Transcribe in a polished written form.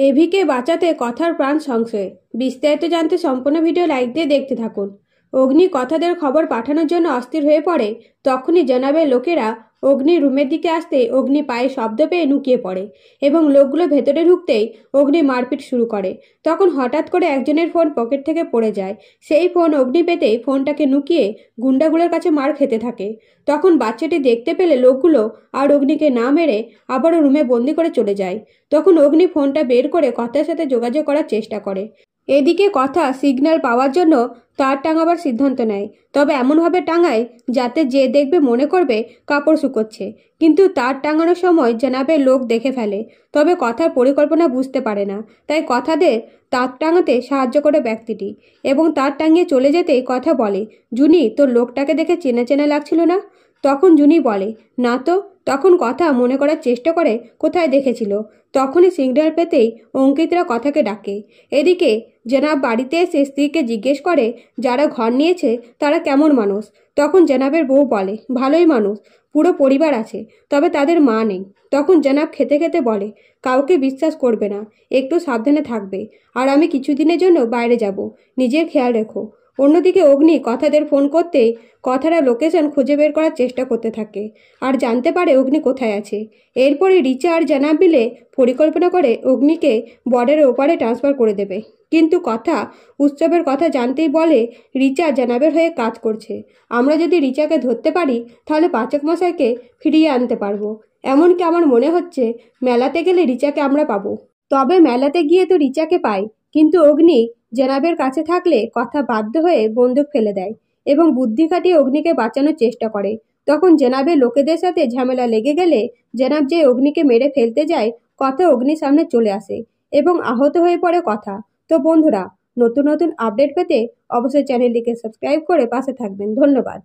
এভিকে বাঁচাতে কথার প্রাণ সংশয়। বিস্তারিত জানতে সম্পূর্ণ ভিডিও লাইক দিয়ে দেখতে থাকুন। অগ্নি কথাদের খবর পাঠানোর জন্য অস্থির হয়ে পড়ে। তখনই জনাবের লোকেরা অগ্নির রুমের দিকে আসতে অগ্নি পায়ে শব্দ পেয়ে লুকিয়ে পড়ে এবং লোকগুলো ভেতরে ঢুকতেই অগ্নি মারপিট শুরু করে। তখন হঠাৎ করে একজনের ফোন পকেট থেকে পড়ে যায়। সেই ফোন অগ্নি পেতেই ফোনটাকে লুকিয়ে গুন্ডাগুলোর কাছে মার খেতে থাকে। তখন বাচ্চাটি দেখতে পেলে লোকগুলো আর অগ্নিকে না মেরে আবারও রুমে বন্দি করে চলে যায়। তখন অগ্নি ফোনটা বের করে কথার সাথে যোগাযোগ করার চেষ্টা করে। এদিকে কথা সিগন্যাল পাওয়ার জন্য তার টাঙাবার সিদ্ধান্ত নেয়, তবে এমনভাবে টাঙায় যাতে যে দেখবে মনে করবে কাপড় শুকোচ্ছে। কিন্তু তার টাঙানোর সময় জনাবের লোক দেখে ফেলে, তবে কথার পরিকল্পনা বুঝতে পারে না। তাই কথাদের তার টাঙাতে সাহায্য করে ব্যক্তিটি এবং তার টাঙিয়ে চলে যেতেই কথা বলে, জুনি, তোর লোকটাকে দেখে চেনা চেনা লাগছিল না? তখন জুনি বলে, না তো। তখন কথা মনে করার চেষ্টা করে কোথায় দেখেছিল। তখনই সিগন্যাল পেতেই অঙ্কিতরা কথাকে ডাকে। এদিকে জনাব বাড়িতে এসে স্ত্রীকে জিজ্ঞেস করে যারা ঘর নিয়েছে তারা কেমন মানুষ। তখন জনাবের বউ বলে, ভালোই মানুষ, পুরো পরিবার আছে, তবে তাদের মা নেই। তখন জনাব খেতে খেতে বলে, কাউকে বিশ্বাস করবে না, একটু সাবধানে থাকবে, আর আমি কিছুদিনের জন্য বাইরে যাব, নিজের খেয়াল রেখো। অন্যদিকে অগ্নি কথাদের ফোন করতেই কথারা লোকেশন খুঁজে বের করার চেষ্টা করতে থাকে আর জানতে পারে অগ্নি কোথায় আছে। এরপরে রিচা আর জানাব মিলে পরিকল্পনা করে অগ্নিকে বর্ডারের ওপারে ট্রান্সফার করে দেবে। কিন্তু কথা উৎসবের কথা জানতেই বলে, রিচা জানাবের হয়ে কাজ করছে, আমরা যদি রিচাকে ধরতে পারি তাহলে পাচক মশাইকে ফিরিয়ে আনতে পারবো। এমনকি আমার মনে হচ্ছে মেলাতে গেলে রিচাকে আমরা পাবো। তবে মেলাতে গিয়ে তো রিচাকে পাই, কিন্তু অগ্নি জেনাবের কাছে থাকলে কথা বাধ্য হয়ে বন্দুক ফেলে দেয় এবং বুদ্ধি খাটিয়ে অগ্নিকে বাঁচানোর চেষ্টা করে। তখন জেনাবের লোকেদের সাথে ঝামেলা লেগে গেলে জেনাব যে অগ্নিকে মেরে ফেলতে যায়, কথা অগ্নির সামনে চলে আসে এবং আহত হয়ে পড়ে কথা। তো বন্ধুরা, নতুন নতুন আপডেট পেতে অবশ্যই চ্যানেলটিকে সাবস্ক্রাইব করে পাশে থাকবেন। ধন্যবাদ।